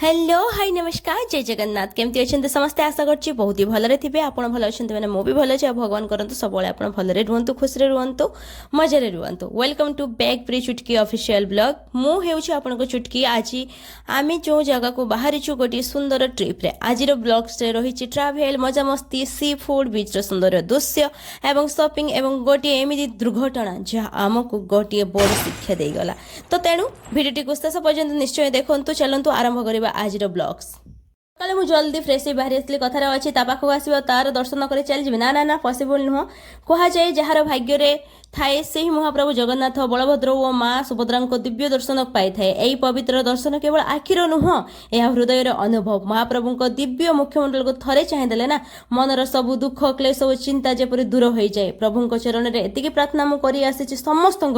Hello hi नमस्कार जय जगन्नाथ केमती अच्छे समस्ते आशा करछि बहुत ही भलरे थिबे आपण भल अच्छे मैंने मु भी भल अच्छे भगवान करंतु सबले आपण भलरे रुहंतु खुशरे रुहंतु मजारे रुहंतु वेलकम टू बैक प्री चुटकी ऑफिशियल ब्लॉग मु हेउछि आपण को चुटकी आज आमे जो जगह को बाहरी छु गोटी सुंदर ट्रिप रे आज रो ब्लॉग से रहिछि ट्रैवल मजा मस्ती सी फूड बीच रो सुंदर दृश्य एवं शॉपिंग एवं गोटी एमिति दुर्घटना जहाँ आमको गोटी बड़ शिक्षा दे गला तो तेणु भिडियो को शेष पर्यंत निश्चय देखंतु चलंतु आरंभ करिबा आज ब्लॉग्स काले मु जल्दी फ्रेश ही बाहरी आसली कथार अच्छी ता पाखक आसो तार दर्शन कर चल जी ना पॉसिबल नुह कह जाए जार भाग्य रे थाए से ही महाप्रभु जगन्नाथ बलभद्र और माँ सुभद्रा दिव्य दर्शन पाई थाए यही पवित्र दर्शन केवल आखिर नुह यह हृदय अनुभव महाप्रभु दिव्य मुख्यमंडल को थरे चाहिए ना मनर सबू दुख क्लेश और चिंता जेपरी दूर हो जाए प्रभु चरण में एति प्रार्थना मुझे समस्त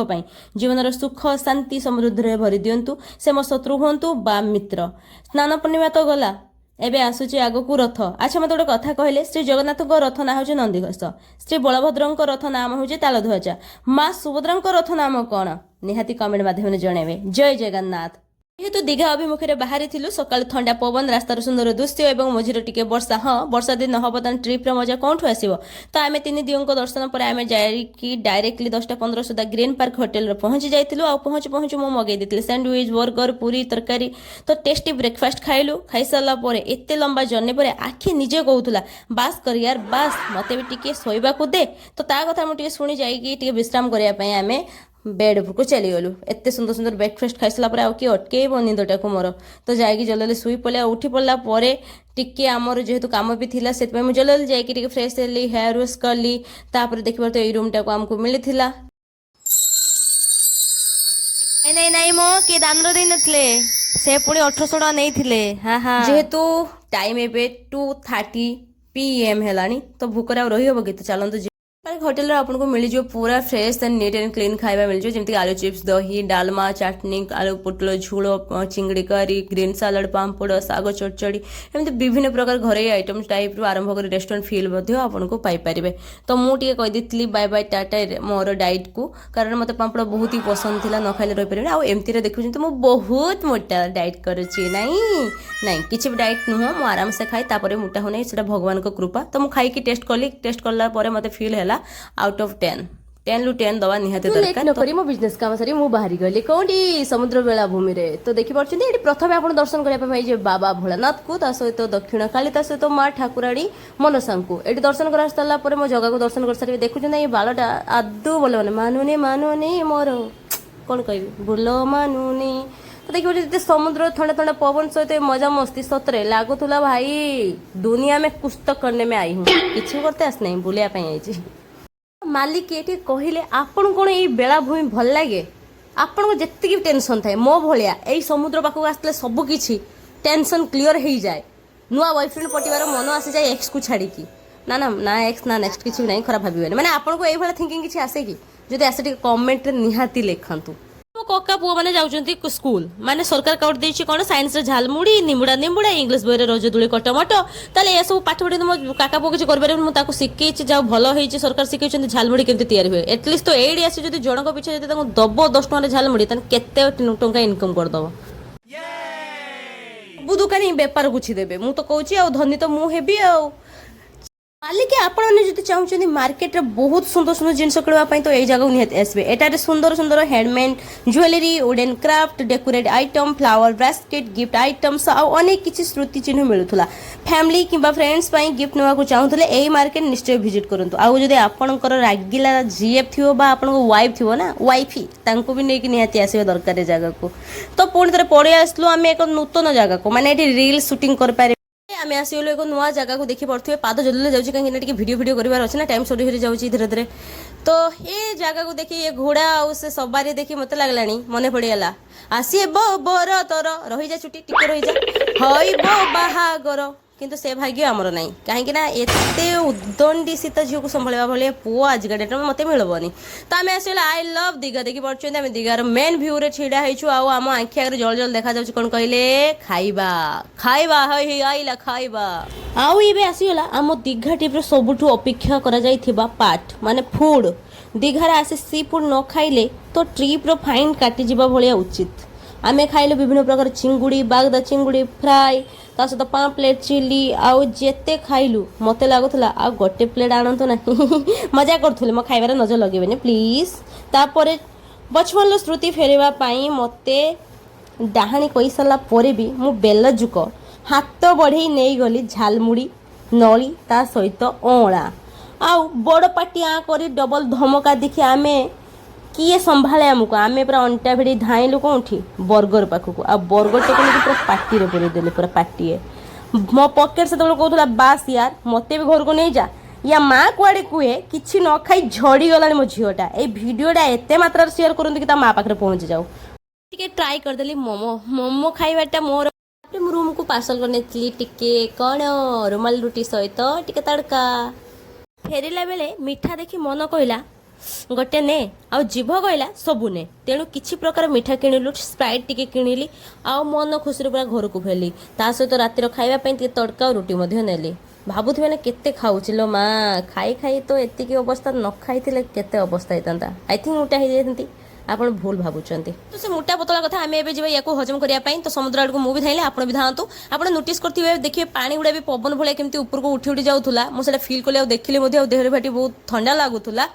जीवन सुख शांति समृद्धि भरी दिंतु से मो शत्रु हूँ बा मित्र स्नान पूर्णिमा तो गला एबे आसुची आगकू रथ अच्छा मत गोटे कथा कहले श्री जगन्नाथ रथ ना हूँ नंदीघोष श्री बलभद्र रथ नाम हूँ तालध्वजा माँ सुभद्रा रथ नाम कौन निहाती कमेंट माध्यम जणेबे जय जगन्नाथ जेहेतु दीघा अभिमुखे बाहरी थिलु सकाल ठंडा पवन रास्तार सुंदर दृश्य और मझीर टिके वर्षा हाँ वर्षा दिन हम तान ट्रिप मजा कौन आसो तो आम तीन दियों दर्शन पर आम जाकि डायरेक्टली 10टा 15 सुधा ग्रीन पार्क होटेल पहुंची जाइलु आ पहुँचु पहुँचु मु मगई देती सैंडविच बर्गर पूरी तरकारी तो टेस्टी ब्रेकफास्ट खाइलु खाई सारा पर एत लंबा जर्नी पर आखि निजे कहूला बास कर यार बास मत भी टिके शोवाक दे तो ता कथा मुझे शुणी जाइए विश्राम करने आम बेड को चलीगलु एत सुंदर सुंदर ब्रेकफास्ट खाई सारा किए अटकेब निंदटा को मोर तो जाकि जल्दी शुई पड़ा उठी पड़ा टिके आमर जेहेतु काम भी थिला से मुझे जल्दी जाकि फ्रेश हेली हेयर वाश कली तापर देखिए तो यही रूमटा को आमको मिलता नहीं नहीं मो किए दान दे नथिले से पुणी 1800 टका नहीं हाँ हाँ जेहेतु टाइम एबे 2:30 PM हेलानी तो भूकरे रही हम कि तो चलते होटेल आपको मिल जाए पूरा fresh and neat and clean खाଇବା मिल जाए जमी आलू चिप्स दही डालमा चटनी आलू पोटल झोल चिंगड़ी करी ग्रीन सालाड पांपड़ साग चटचड़ी एमती विभिन्न प्रकार घरे आइटम टाइप रू आरंभ कर रेस्टोरेंट फिल आपको पाइपर तो मुझे कहीदी बाय बाय टाटा मोर डाइट को कारण मत पांपड़ बहुत ही पसंद थी न खाइले रही पारे आमती देखुं तो मुझे बहुत मोटा डाइट करुच्ची नाई किसी भी डाइट नुह मुझे आराम से खाए तापर मोटा हो नहीं भगवान को कृपा तो मुझे खाई टेस्ट कली टेस्ट कला मत फिल है आउट ऑफ 10 ରୁ 10 दवा निहाते दरकार नकरी मो बिजनेस काम सारी मु बाहरी गली कोठी समुद्र बेलाभूमि रे तो देखि परछिन एठी प्रथम आपण दर्शन करिया भाई जे बाबा भोलानाथ को ता सहित दक्षिण काली ता सहित मां ठाकुराणी मनसा को एठी दर्शन करा सारा पर मो जगह को दर्शन कर सारी देखुछन ए बालटा आदु बोले मानुनी मोर कोन कहबी बोलो मानुनी तो देखिए जिते समुद्र ठंडा ठंडा पवन सहित मजा मस्ती सतरे लागुला भाई दुनिया में कुछ तो करने में आई हूँ किसी करते आस नहीं बुलिया आई मालिक ये कहले आपन कौन ये बेलाभूमि भल लगे आपन को जितकी टेंशन थाए मो भाया यही समुद्र पाखक आसले सबकि टेंशन क्लीयर हो जाए नुआ बॉयफ्रेंड पटिवार मन आसी जाए एक्स को छाड़ी ना एक्स ना नेक्स्ट किसी नहीं खराब भाव मैंने आपको ये थिंकिंग किसी आसे कि जब आसे कमेंट निहाती लिखु कक्का पुआ मैंने जाऊँगी स्कूल माने सरकार कर देछि कौन साइंस झालमुड़ी निमुड़ा निमुड़ा इंग्लीश बही रजदूली कटमट ताले ये सब पाठ पढ़ी मो काका पुआ किसी कर शिखी जा भल हो सरकार शिखै झालमुड़ी केमती तैयारी हुए एटलिस्ट तो एडी आसी जब जनक पिछे दब 10 टଙ୍କା झालमुड़ी केते टଙ୍କା इनकम करदब सब दुकानी बेपार गुछी देबे मु तो कहूँ आ धनी तो मु हेबी आ मालिक आपड़ी चाहते मार्केट में बहुत सुंदर सुंदर जिन किणवाई तो यही जगह निहत आसबे एटारे सुंदर सुंदर handmade jewellery wooden craft decorate item flower basket gift items अनेक किसी स्मृति चिन्ह मिलूला फैमिली किंबा फ्रेंड्स गिफ्ट नेवा चाहूले यही मार्केट निश्चय विजिट करूँ आउ जब आपंकर रागिला जीएफ थी आप वाइफ थी ना वाइफी भी नहीं निहाती आसवे दरकार जगह को तो पुणी थे पड़े आसलु आम एक नूतन जगह को मैंने रिल सुटिंग कर आम आसगलु एक नुआ जगह को देखी पड़े पाद जल्दी जाऊँगी कहीं वीडियो वीडियो करार अच्छे ना टाइम सरी जाऊँगी धीरे धीरे तो ये जगह को देखी ये घोड़ा आ सवारी देखी मत लगला मन पड़गला आसी बर तर रही जा चुटी टिके रही जा हई बाहागर किंतु से भाग्य आमर ना कहीं एते उदंडी शीत झील को संभाला भाई पुआ आजिका डेट में मत मिलबनी तो आम आसगला आई लव दीघा देखी पड़े आम दीघार मेन भ्यू रे छिड़ा होइछु आम आखि आगे जल जल देखा जाउछ कौन कहले खाइबा खाइबा हई आइला खाइबा आउ ये आसीगला आम दीघा ट्रिप सबुठु अपेक्षा करा जाइथिबा पार्ट माने फूड दीघार आसे सी फूड न खाइले तो ट्रिप रो फाइन काटी जिबा भलिया उचित आमे खाइलु विभिन्न प्रकार चिंगुड़ी बागदा चिंगुड़ी फ्राए ता सहित 5 प्लेट चिली आउ जेते खाइलु मते लागुथला आ गोटे प्लेट आणंतो ना मजा करथुले मो खाइबार नजर लगेबेनी प्लीज। तापरे बचपन स्मृति फेरवा पाई मते डाहाणी कही सारा पर भी मु बेलजुक हाथ बढ़े नहीं गली झालमुड़ी नली ता सहित अँला आउ बड़ पाटी आ करी डबल धमका देखी आमे किए संभाले आमको आमे पूरा अंटा भिड़ी धाइलु कौटी बर्गर पाखक आ बर्गर टे पूरा पार्टी रे पूरे देले पूरा पार्टी मो पकेट से कहूला बास यार मते भी घर को नहीं जा या माँ कुआड़े कुहे किसी न खाई झड़ी गलानी मो झीटा ए भिडटा एत मात्रा शेयर करते कि माँ पाखे पहुँची जाऊ टिके ट्राई करदेली मोमो मोमो खाइबाटा मोर रूम को पार्सल करने टिके कौन रुमाल रुटी सहित टिके तड़का फेरला बेले मिठा देखी मन कहला गोटे ने आ जीभ कहला सबू ने तेणु किसी प्रकार मिठा किणिलु स्प्राइट टिके किणिली आ मन खुशी पूरा घर को फेरली ता सहित रातिर खाइबा तड़का और रुटी नेली भावुथे ना केते खाऊची लो माँ खाई खाई तो एतिकी अवस्था न खाई केते अवस्था होता आई थिंक मोटा हो जाती आपण भूल भावुंट तो से मोटा पतला कथा आम एवं जा या हजम करने तो समुद्र आड़ को मुझे धाइले आपड़ भी धातु आप नोटिस करेंगे देखिए पानी गुड़ा भी पवन भाया केमती ऊपर को उठी उठी जाऊला मुझे फिल कले देखिली देहरे भाटी बहुत ठंडा लगुला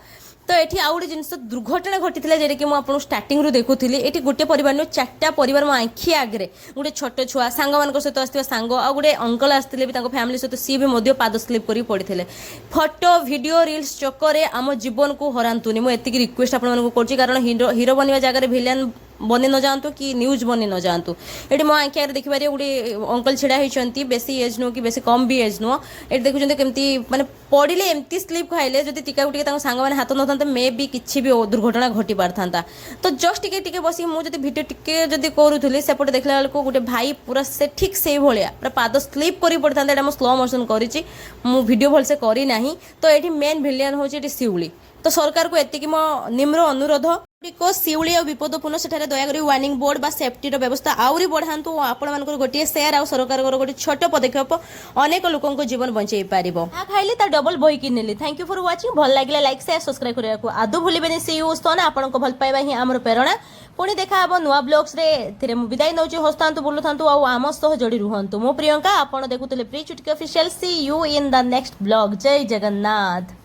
तो ये आउ गोटे जिन दुर्घटना घटी जेटा कि मुझे स्टार्टिंग रू देखुली ये गोटे परिवार चार्टा परिवार मो आखि आगे गोटे छोट छुआ सांग मान सहित आसता सांग आ गोटे अंकल आसते फैमिली सहित सी भी पाद स्लीप कर पड़ते फोटो वीडियो रील्स चक्कर आम जीवन को हरातुनि मुझे रिक्वेस्ट आपको कारण हिरो बनवा जगह भिलेन बनी न जातु कि न्यूज बनी न जातु ये मो आखि आगे देखिए गोटे अंकल छिड़ा होती बेसी एज नुह कि बेसी कम भी एज नुह ये देखुं केमती माने पड़े एमती स्लीप खाइले जब टीका टे सांग मैंने हाथ न मे भी किसी भी दुर्घटना घटी पारथा तो जस्ट टिके बस मुझे भिडियो टिके जब करूली सेपटे देखला बेलू गोटे भाई पूरा से ठीक से भाया पूरा पाद स्लीप कर पड़ता है स्लो मोशन करी वीडियो भलसे करना तो ये मेन भिलियन हूँ शिउली तो सरकार को एति मो निम्र अनुरोध शिउली और विपदपूर्ण सेठारे दयाकोरी वार्निंग बोर्ड बा सेफ्टी व्यवस्था आउरी बढ़ातु आपण मानकर गोटे शेयर आ सरकार गोटे छोट पदक्षेप अनेक लोकों जीवन बचाई पार खाइली ता डबल बही किनिली थैंक यू फॉर वाचिंग भल लगे लाइक शेयर सब्सक्राइब करने को आदु भूलिबेनी सी यू स्तन आपण को भल पाइबा ही आमर प्रेरणा पुणी देखा हम नुआ ब्लॉग्स रे विदाय नौची हस्तांतु बुलुथांतु आ आम सह जोड़ी रुहंतु मो प्रियंका आपण देखुतले प्री चुटकी official see you in the next blog जय जगन्नाथ।